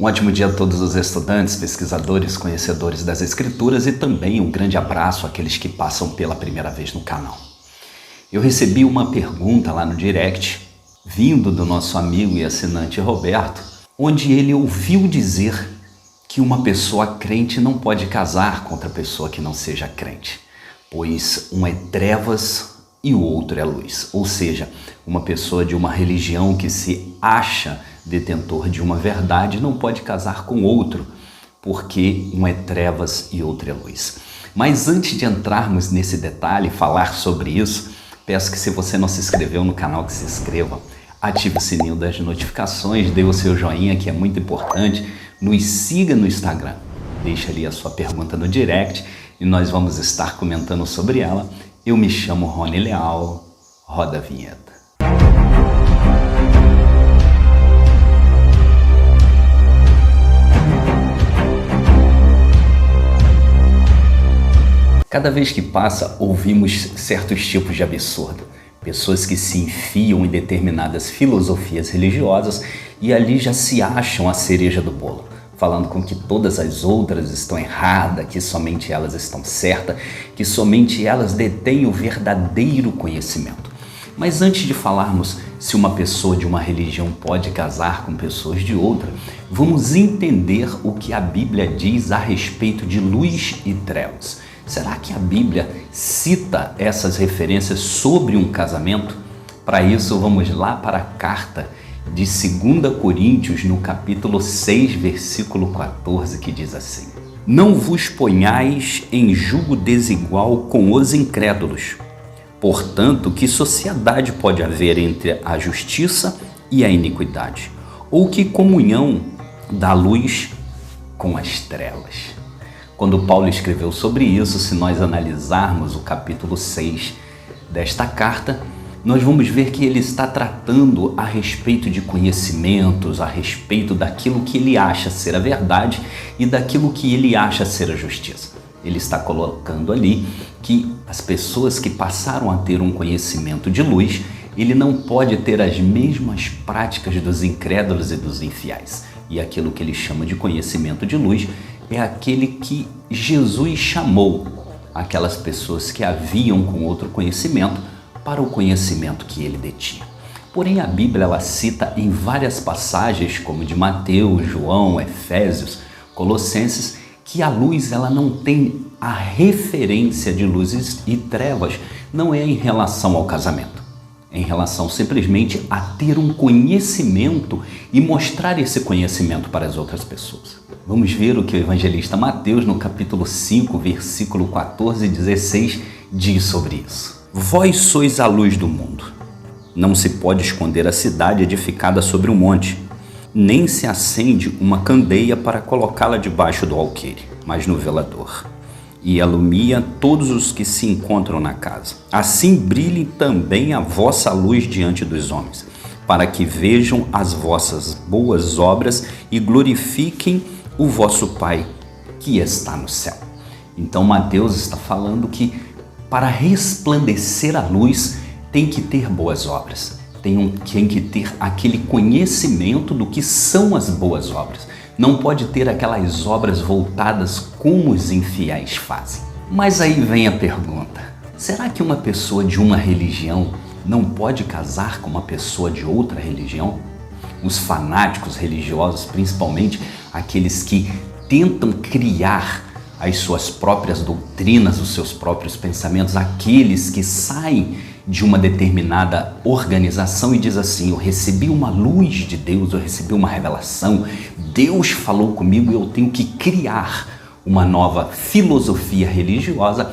Um ótimo dia a todos os estudantes, pesquisadores, conhecedores das Escrituras e também um grande abraço àqueles que passam pela primeira vez no canal. Eu recebi uma pergunta lá no direct, vindo do nosso amigo e assinante Roberto, onde ele ouviu dizer que uma pessoa crente não pode casar com outra pessoa que não seja crente, pois um é trevas e o outro é luz. Ou seja, uma pessoa de uma religião que se acha detentor de uma verdade não pode casar com outro, porque um é trevas e outro é luz. Mas antes de entrarmos nesse detalhe e falar sobre isso, peço que, se você não se inscreveu no canal, que se inscreva, ative o sininho das notificações, dê o seu joinha, que é muito importante, nos siga no Instagram, deixa ali a sua pergunta no direct e nós vamos estar comentando sobre ela. Eu me chamo Rony Leal, roda a vinheta. Cada vez que passa, ouvimos certos tipos de absurdo. Pessoas que se enfiam em determinadas filosofias religiosas e ali já se acham a cereja do bolo, falando com que todas as outras estão erradas, que somente elas estão certas, que somente elas detêm o verdadeiro conhecimento. Mas antes de falarmos se uma pessoa de uma religião pode casar com pessoas de outra, vamos entender o que a Bíblia diz a respeito de luz e trevas. Será que a Bíblia cita essas referências sobre um casamento? Para isso, vamos lá para a carta de 2 Coríntios, no capítulo 6, versículo 14, que diz assim: Não vos ponhais em jugo desigual com os incrédulos. Portanto, que sociedade pode haver entre a justiça e a iniquidade? Ou que comunhão da luz com as trevas? Quando Paulo escreveu sobre isso, se nós analisarmos o capítulo 6 desta carta, nós vamos ver que ele está tratando a respeito de conhecimentos, a respeito daquilo que ele acha ser a verdade e daquilo que ele acha ser a justiça. Ele está colocando ali que as pessoas que passaram a ter um conhecimento de luz, ele não pode ter as mesmas práticas dos incrédulos e dos infiéis. E aquilo que ele chama de conhecimento de luz é aquele que Jesus chamou aquelas pessoas que haviam com outro conhecimento para o conhecimento que ele detinha. Porém, a Bíblia ela cita em várias passagens, como de Mateus, João, Efésios, Colossenses, que a luz ela não tem a referência de luzes e trevas, não é em relação ao casamento. É em relação simplesmente a ter um conhecimento e mostrar esse conhecimento para as outras pessoas. Vamos ver o que o evangelista Mateus, no capítulo 5, versículo 14 e 16, diz sobre isso. Vós sois a luz do mundo. Não se pode esconder a cidade edificada sobre um monte, nem se acende uma candeia para colocá-la debaixo do alqueire, mas no velador, e alumia todos os que se encontram na casa. Assim brilhe também a vossa luz diante dos homens, para que vejam as vossas boas obras e glorifiquem o vosso Pai que está no céu. Então Mateus está falando que para resplandecer a luz tem que ter boas obras, tem que ter aquele conhecimento do que são as boas obras. Não pode ter aquelas obras voltadas como os infiéis fazem. Mas aí vem a pergunta: será que uma pessoa de uma religião não pode casar com uma pessoa de outra religião? Os fanáticos religiosos, principalmente aqueles que tentam criar as suas próprias doutrinas, os seus próprios pensamentos, aqueles que saem de uma determinada organização e diz assim: eu recebi uma luz de Deus, eu recebi uma revelação, Deus falou comigo e eu tenho que criar uma nova filosofia religiosa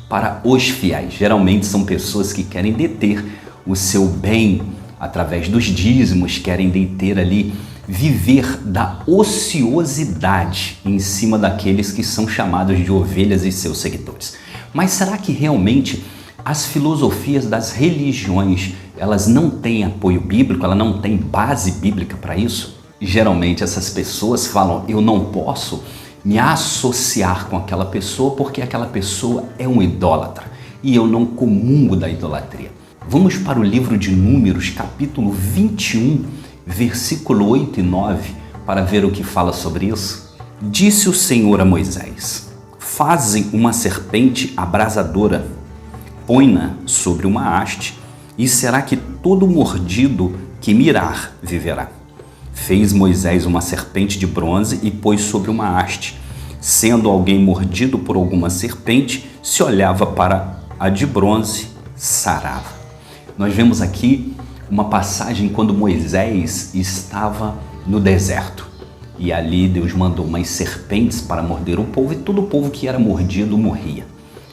para os fiéis. Geralmente são pessoas que querem deter o seu bem através dos dízimos, querem deter ali, viver da ociosidade em cima daqueles que são chamados de ovelhas e seus seguidores. Mas será que realmente as filosofias das religiões, elas não têm apoio bíblico, ela não tem base bíblica para isso? Geralmente essas pessoas falam: eu não posso me associar com aquela pessoa porque aquela pessoa é um idólatra e eu não comungo da idolatria. Vamos para o livro de Números, capítulo 21, versículo 8 e 9, para ver o que fala sobre isso? Disse o Senhor a Moisés: faze uma serpente abrasadora, põe-na sobre uma haste, e será que todo mordido que mirar viverá. Fez Moisés uma serpente de bronze e pôs sobre uma haste. Sendo alguém mordido por alguma serpente, se olhava para a de bronze, sarava. Nós vemos aqui uma passagem quando Moisés estava no deserto. E ali Deus mandou umas serpentes para morder o povo, e todo o povo que era mordido morria.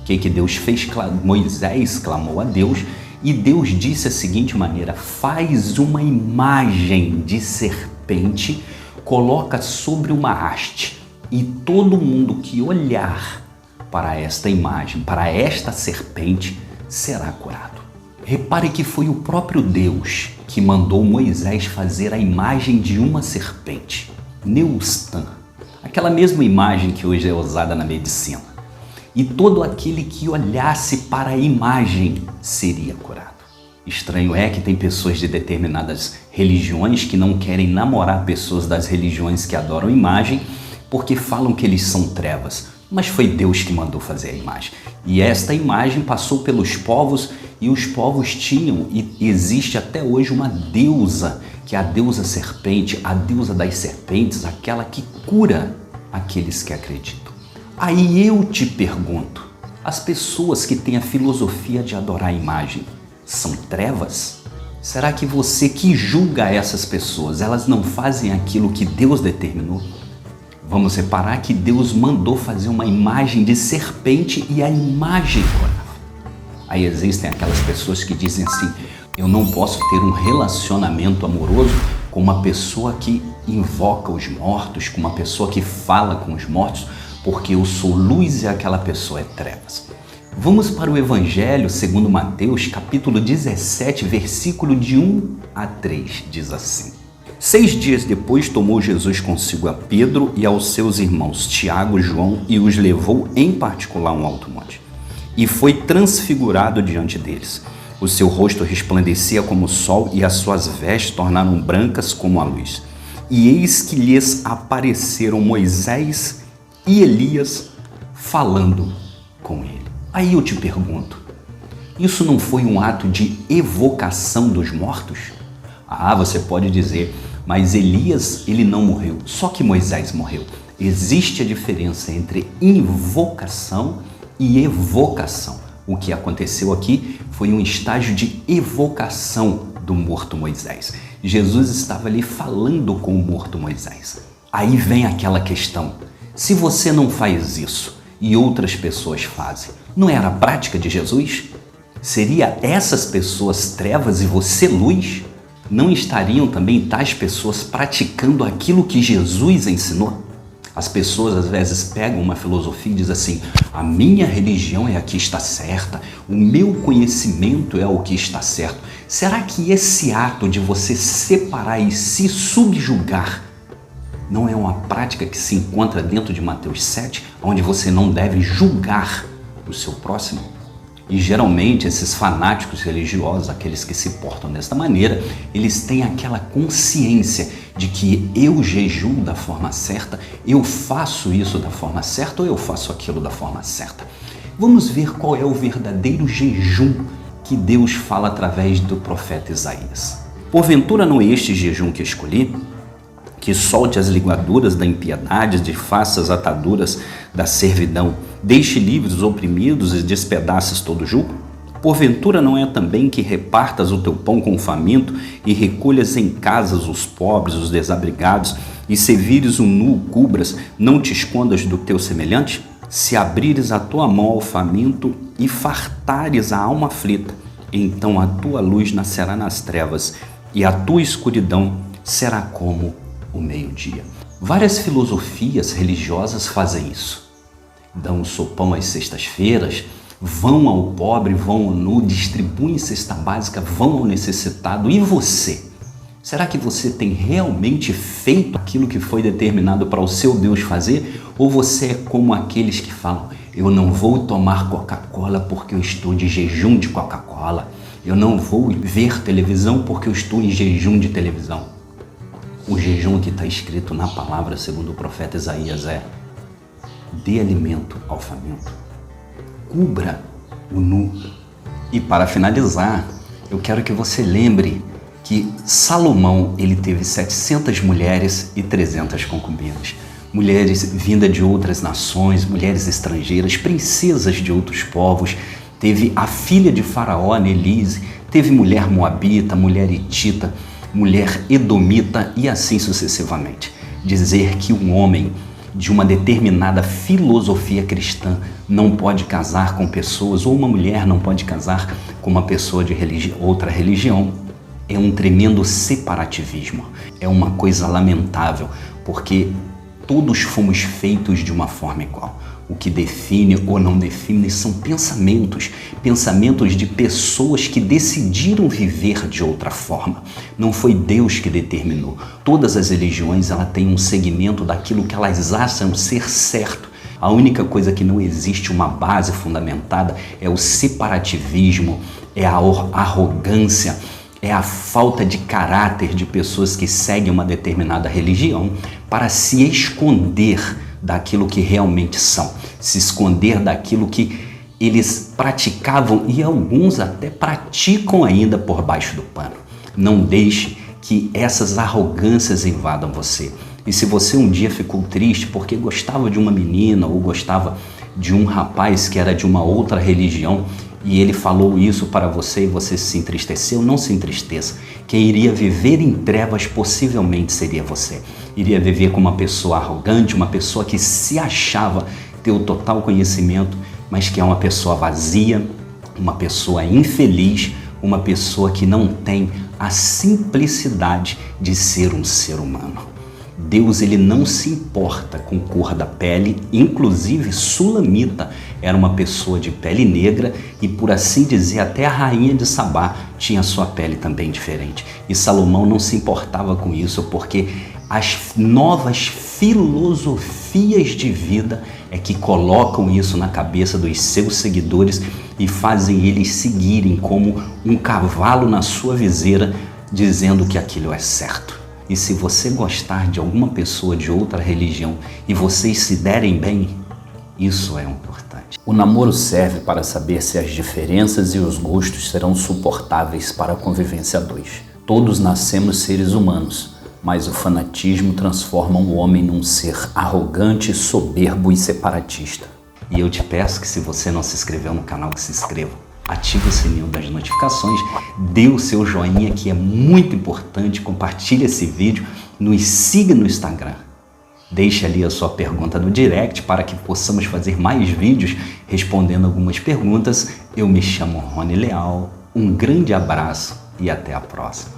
O que Deus fez? Moisés clamou a Deus, e Deus disse a seguinte maneira: faz uma imagem de serpente, coloca sobre uma haste, e todo mundo que olhar para esta imagem, para esta serpente, será curado. Repare que foi o próprio Deus que mandou Moisés fazer a imagem de uma serpente, Neustan, aquela mesma imagem que hoje é usada na medicina. E todo aquele que olhasse para a imagem seria curado. Estranho é que tem pessoas de determinadas religiões que não querem namorar pessoas das religiões que adoram imagem, porque falam que eles são trevas. Mas foi Deus que mandou fazer a imagem. E esta imagem passou pelos povos, e os povos tinham, e existe até hoje, uma deusa, que é a deusa serpente, a deusa das serpentes, aquela que cura aqueles que acreditam. Aí eu te pergunto, as pessoas que têm a filosofia de adorar a imagem são trevas? Será que você que julga essas pessoas, elas não fazem aquilo que Deus determinou? Vamos reparar que Deus mandou fazer uma imagem de serpente e a imagem curava. Aí existem aquelas pessoas que dizem assim: eu não posso ter um relacionamento amoroso com uma pessoa que invoca os mortos, com uma pessoa que fala com os mortos, porque eu sou luz e aquela pessoa é trevas. Vamos para o Evangelho segundo Mateus, capítulo 17, versículo de 1 a 3, diz assim: 6 dias depois tomou Jesus consigo a Pedro e aos seus irmãos Tiago e João e os levou em particular a um alto monte. E foi transfigurado diante deles. O seu rosto resplandecia como o sol e as suas vestes tornaram brancas como a luz. E eis que lhes apareceram Moisés e Elias falando com ele. Aí eu te pergunto, isso não foi um ato de evocação dos mortos? Ah, você pode dizer, mas Elias, ele não morreu, só que Moisés morreu. Existe a diferença entre invocação e evocação. O que aconteceu aqui foi um estágio de evocação do morto Moisés. Jesus estava ali falando com o morto Moisés. Aí vem aquela questão: se você não faz isso e outras pessoas fazem, não era a prática de Jesus? Seria essas pessoas trevas e você luz? Não estariam também tais pessoas praticando aquilo que Jesus ensinou? As pessoas às vezes pegam uma filosofia e dizem assim: a minha religião é a que está certa, o meu conhecimento é o que está certo. Será que esse ato de você separar e se subjugar não é uma prática que se encontra dentro de Mateus 7, onde você não deve julgar o seu próximo? E geralmente esses fanáticos religiosos, aqueles que se portam desta maneira, eles têm aquela consciência de que eu jejuo da forma certa, eu faço isso da forma certa ou eu faço aquilo da forma certa. Vamos ver qual é o verdadeiro jejum que Deus fala através do profeta Isaías. Porventura não é este jejum que escolhi? Que solte as ligaduras da impiedade, desfaça as ataduras da servidão, deixe livres os oprimidos e despedaces todo jugo? Porventura não é também que repartas o teu pão com o faminto e recolhas em casas os pobres, os desabrigados, e se vires o nu, cubras, não te escondas do teu semelhante? Se abrires a tua mão ao faminto e fartares a alma aflita, então a tua luz nascerá nas trevas e a tua escuridão será como o meio-dia. Várias filosofias religiosas fazem isso. Dão o sopão às sextas-feiras, vão ao pobre, vão ao nu, distribuem cesta básica, vão ao necessitado. E você? Será que você tem realmente feito aquilo que foi determinado para o seu Deus fazer? Ou você é como aqueles que falam: eu não vou tomar Coca-Cola porque eu estou de jejum de Coca-Cola. Eu não vou ver televisão porque eu estou em jejum de televisão. O jejum que está escrito na palavra, segundo o profeta Isaías, é: dê alimento ao faminto, cubra o nu. E para finalizar, eu quero que você lembre que Salomão, ele teve 700 mulheres e 300 concubinas. Mulheres vindas de outras nações, mulheres estrangeiras, princesas de outros povos. Teve a filha de Faraó, Nelise, teve mulher moabita, mulher hitita, mulher edomita e assim sucessivamente. Dizer que um homem de uma determinada filosofia cristã não pode casar com pessoas, ou uma mulher não pode casar com uma pessoa de outra religião, é um tremendo separativismo. É uma coisa lamentável, porque todos fomos feitos de uma forma igual. O que define ou não define são pensamentos de pessoas que decidiram viver de outra forma. Não foi Deus que determinou. Todas as religiões têm um segmento daquilo que elas acham ser certo. A única coisa que não existe uma base fundamentada é o separativismo, é a arrogância, é a falta de caráter de pessoas que seguem uma determinada religião para se esconder daquilo que realmente são, se esconder daquilo que eles praticavam e alguns até praticam ainda por baixo do pano. Não deixe que essas arrogâncias invadam você. E se você um dia ficou triste porque gostava de uma menina ou gostava de um rapaz que era de uma outra religião e ele falou isso para você e você se entristeceu, não se entristeça. Quem iria viver em trevas possivelmente seria você. Iria viver com uma pessoa arrogante, uma pessoa que se achava ter o total conhecimento, mas que é uma pessoa vazia, uma pessoa infeliz, uma pessoa que não tem a simplicidade de ser um ser humano. Deus, ele não se importa com cor da pele, inclusive Sulamita era uma pessoa de pele negra e, por assim dizer, até a rainha de Sabá tinha sua pele também diferente. E Salomão não se importava com isso, porque as novas filosofias de vida é que colocam isso na cabeça dos seus seguidores e fazem eles seguirem como um cavalo na sua viseira, dizendo que aquilo é certo. E se você gostar de alguma pessoa de outra religião e vocês se derem bem, isso é importante. O namoro serve para saber se as diferenças e os gostos serão suportáveis para a convivência a dois. Todos nascemos seres humanos, mas o fanatismo transforma um homem num ser arrogante, soberbo e separatista. E eu te peço que, se você não se inscreveu no canal, que se inscreva. Ative o sininho das notificações, dê o seu joinha, que é muito importante, compartilhe esse vídeo, nos siga no Instagram. Deixe ali a sua pergunta no direct para que possamos fazer mais vídeos respondendo algumas perguntas. Eu me chamo Rony Leal, um grande abraço e até a próxima.